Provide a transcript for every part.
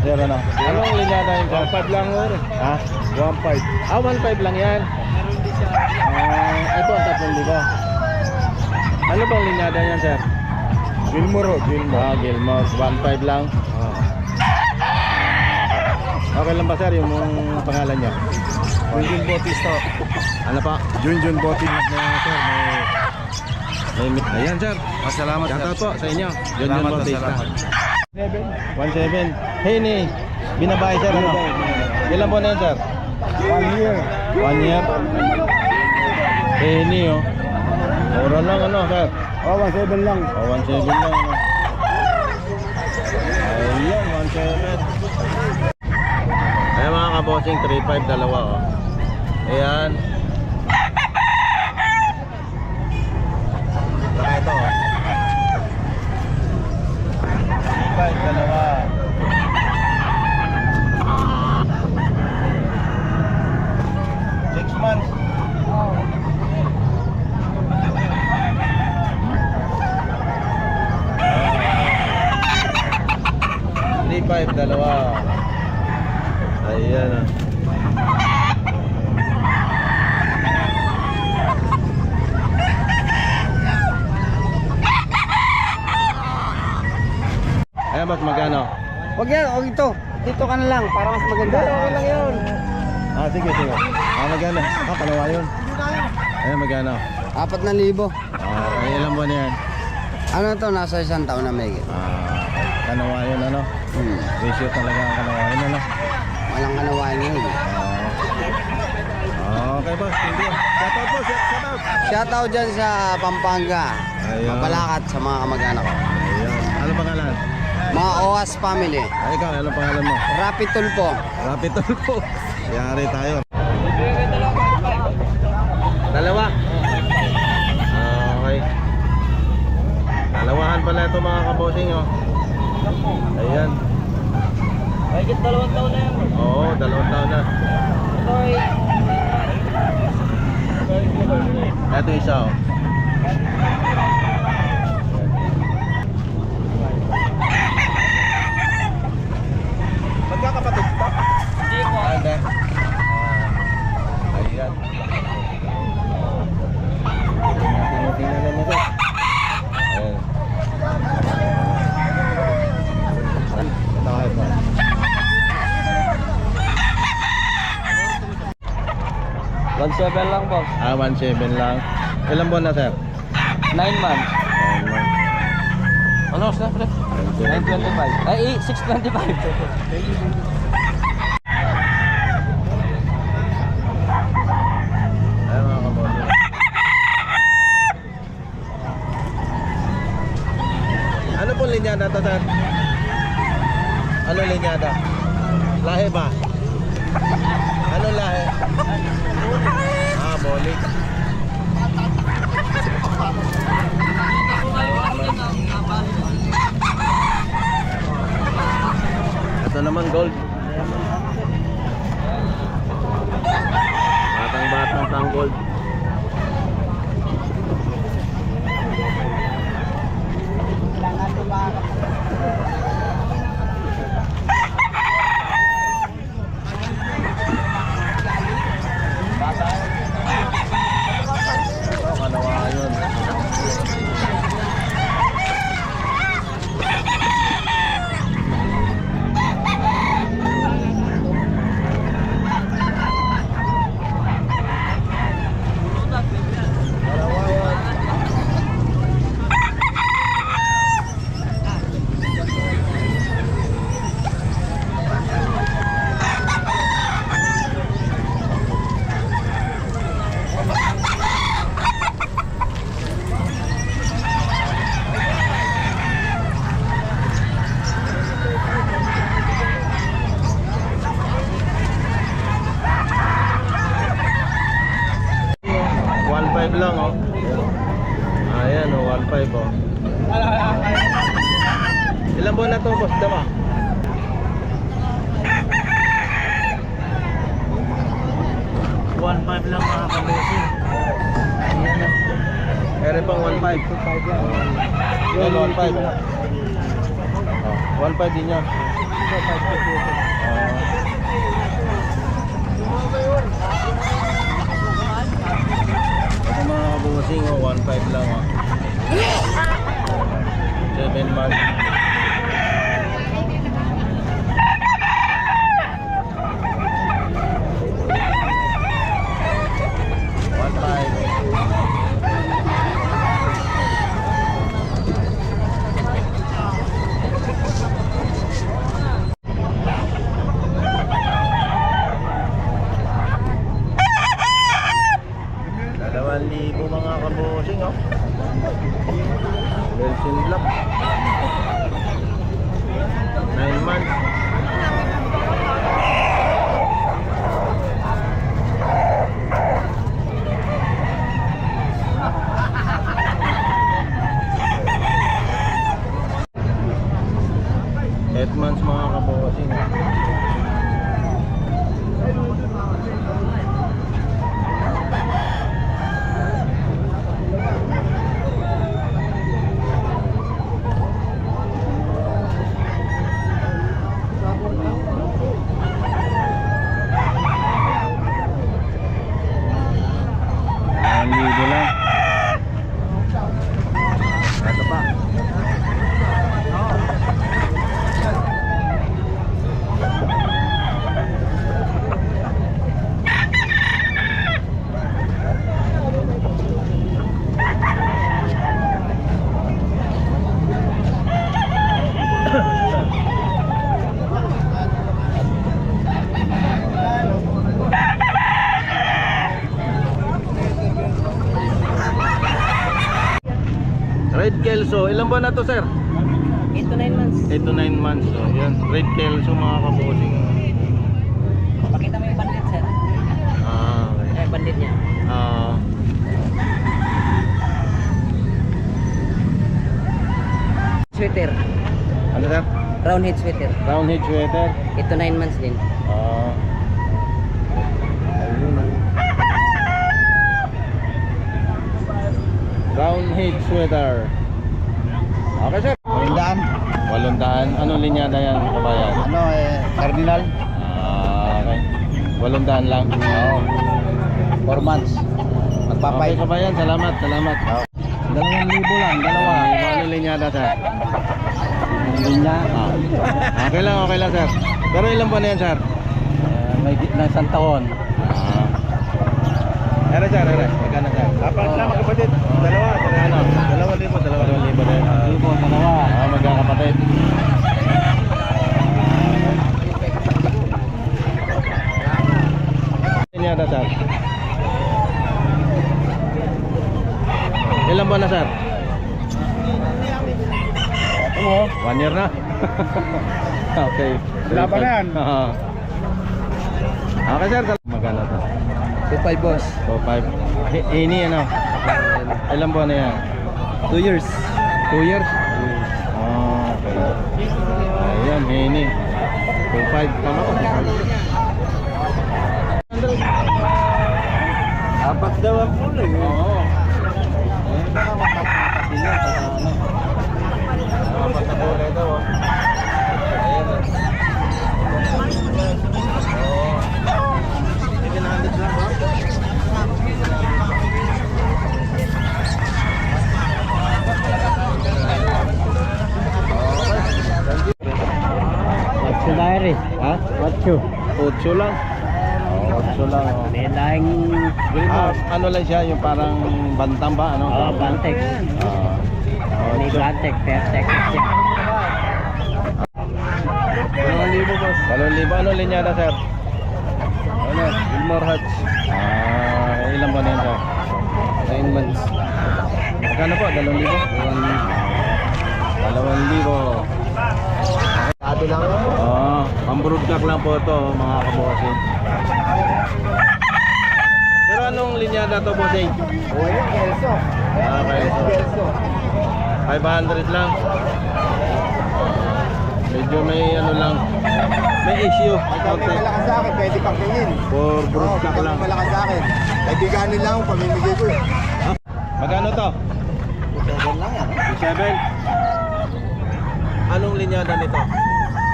sir, ano? Anong linyada yun, sir? 1.5 lang or. Ha? 1.5. 1.5 lang yan. Ito ang 3,000. Ano bang linyada yan, sir? Gilmore, Gilmore. Gilmore. 1.5 lang. Okay lang ba, sir, yung pangalan niya? Junjun Bautista. Ano pa? Junjun Bautista na sir. Ayan, sir. Salamat sir. Shoutout po sa inyo. Junjun Salamat, Bautista. salamat. 1.7. Hey, ni. Binabae, sir, ano? Ilan po na yan, sir? 1 year. 1 year. Hey, ni, oh. Mura lang, ano, sir? 1.7 lang. 1.7 lang, ano? Ayan, 1.7. Ayan, mga kabossing, 3.5 dalawa, oh. Ayan. Saka ito, oh. 3.5 dalawa. 6 months. Five, dalawa. Ayan, ah. Ayan, mas magkano? Wag yan, wag ito. Dito ka na lang para mas maganda. Okay lang yun. Sige, sige. Magkano? Kalawa yun. Ayan, magkano? 4,000. Okay, ilang buwan yan? Ano to, nasa 1 taon na may. Kanawa yun, ano? Ratio talaga ang kanawa yun, ano? Walang kanawain ngayon. Okay, boss. Thank you. Shoutout po, shoutout. Shoutout dyan sa Pampanga. Ayun. Mapalakat sa mga kamag-anak ko. Ayun. Ano pangalan? Mga OAS family. Ikaw, ano pangalan mo? Rapid Tulpo. Rapid Tulpo. Yari tayo. Dalawa. Okay. Dalawahan pala ito, mga kabosing, oh. Ayan. Higit 2 taon na yan. Oo, 2 taon na. Ito isa, oh. Magkakapatid pa? Hindi po. Ano? Ayan. Tingnan naman ito. Ayan. Ito kayo pa. 1.7 lang, boss. 1.7 lang. Ilan buwan na, sir? 9 months. Ano, sir? 9.7. 9.25. Ay, 6.25. Ayan, mga kabote. Ano pong linyada to, sir? Ano linyada? Lahi ba? Ano lahi? Bolik. Ito naman gold. Batang-batang pang gold. lang, oh. Ayan, oh, 1.5, oh. Ilang buwan na to, boss Dama? 1.5 lang, mga kabusin. Ayan na. Meron pang 1.5. 2.5 lang. Yan, 1.5. Oh, 1.5 din yan. 2.5. buwan na to, sir? 8 to 9 months. 8 to 9 months. So, yan. Red Kelso mga kabosing. Pakita mo yung bandit, sir. Okay. Bandit niya. Sweater. Ano, sir? Round head sweater. Round head sweater. 8 to 9 months din. Ayun. Round head sweater. Okay, sir. 800. Anong linyada yan, kabayan? Cardinal. Okay. 800 lang. Oo. 4 months. Okay, kabayan. Salamat. 2,000 lang, dalawa. Ano linyada, sir? Linya. Okay lang, sir. Pero ilang buwan na yan, sir? May na isang taon. Ere, sir. Magkano, sir? Apat lang magkapatid. Dalawa. Ano? 2,000 din. Dalawa. Magkakapatid. Linyada, sir? Ilang buwan na, sir? 1 year na. Okay. Laban na yan. Okay, sir. Magkano to? 2,500 boss. 5. Ini ano? Ilang buwan na yan? 2 years. 2 years? Okay. Ayan, ini. 2,500. Tama ko. Apat daw ang pulo eh. Oo. Baka mapapapin yan sa ano. Apat na bola ito. Ayan. What's your diary? Ha? What's you? 8 lang. 8 lang. May lahing Ano lang siya, yung parang bantang ba? Ano? Bantek. May Bantek, Pertek siya. 2,000 boss. 2,000. Ano linyada, sir? Ano? Gilmore Hatch. Ilan ba na yan, sir? 9 months. Magkano po? 2,000? 2,000. Ate lang yun. Pang-broodcock lang po ito, mga kabossing. Pero anong linyada to, bossing? O yun, Kelso. Okay. Kelso. 500 lang. Medyo may ano lang. May issue. Ikaw Konti. malakas sa akin, pwede kang tingin. For broodcock Ikaw lang. malakas sa akin. Kaibiganin lang, pamimigay ko eh. Magkano to? 7 lang yan. 7. Anong linyada nito?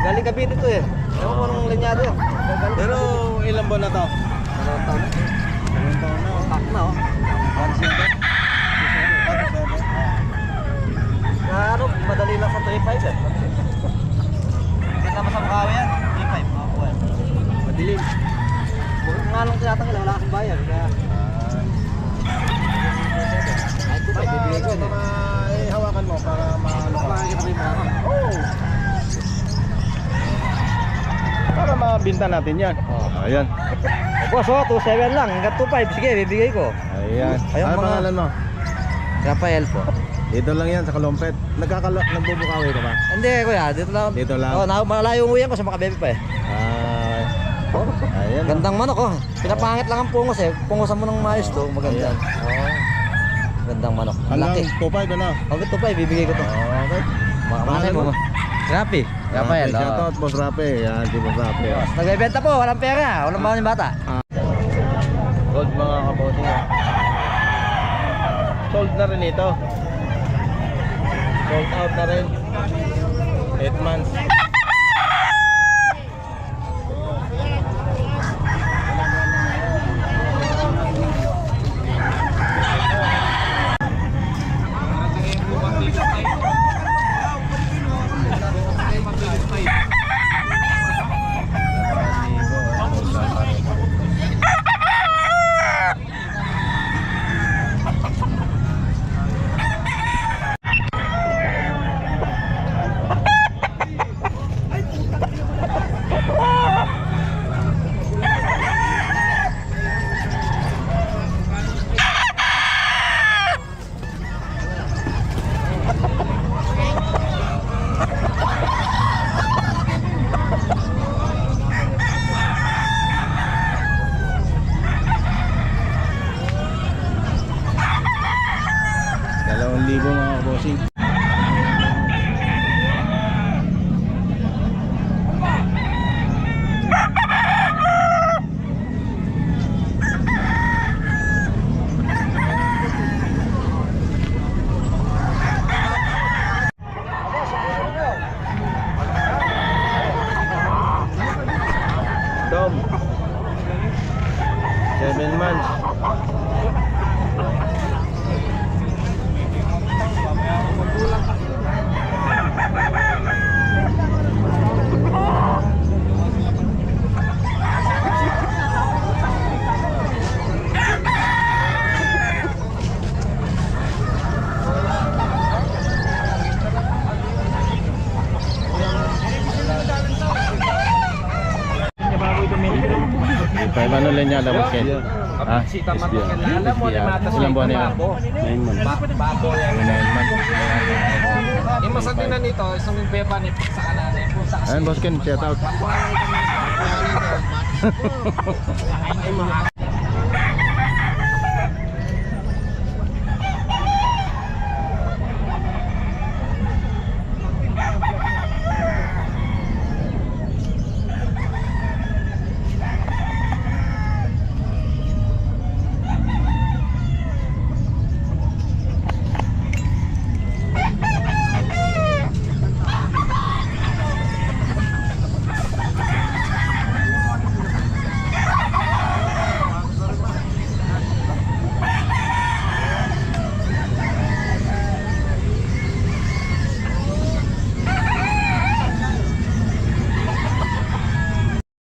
Galing Cavite to eh. Ewan ko anong linyado yun. Pero ilang buwan na to? Anong taon na? Tak na oh. 1 ano, madali lang sa 3.5 eh. Kita mo sa mukha yan, 3.5 mga buwan. Madilim. Nga lang tinatanggal, wala akong bayan. Kaya... Ay, 2.5, bibigay ko yun eh. Hawakan mo para maano ka. Makakita mo yung mga Oo. Para mabinta natin yan. Ayan. Boss, 2.7 lang, hanggang 2.5. Sige, bibigay ko. Ayan. Ayun, Ano mga- pangalan mo? Rafael po. Dito lang yan sa Kalumpet. Nagbubukawi ka ba? Hindi kuya, dito lang. Dito lang? Oo, malayo ang uyan ko sa Makabebe pa eh. Ayan. Gandang manok oh. Pinapangit lang ang pungos eh. Pungosan mo ng maayos to, maganda. Ayan. Oo. Gandang manok. Ang laki. Hanggang 2.5 ano? Hanggang 2.5, bibigay ko to. Okay. Makamasin mo. Rapi. Rafael. Okay, shoutout Boss Rapi. Yan, si Boss Rapi. Nagbebenta po, walang pera. Walang bawang yung bata. Sold mga kabossing. Sold na rin ito. Sold out na rin. 8 months. 9 months. Five ano linyada boss Ken? Ha? Alam mo, Ilang buwan na yan? 9 months. Babo yan. 9 months. Yung masaginan nito, isang yung beba ni sa kanan. Ayan boss Ken, shout out. Ay, mga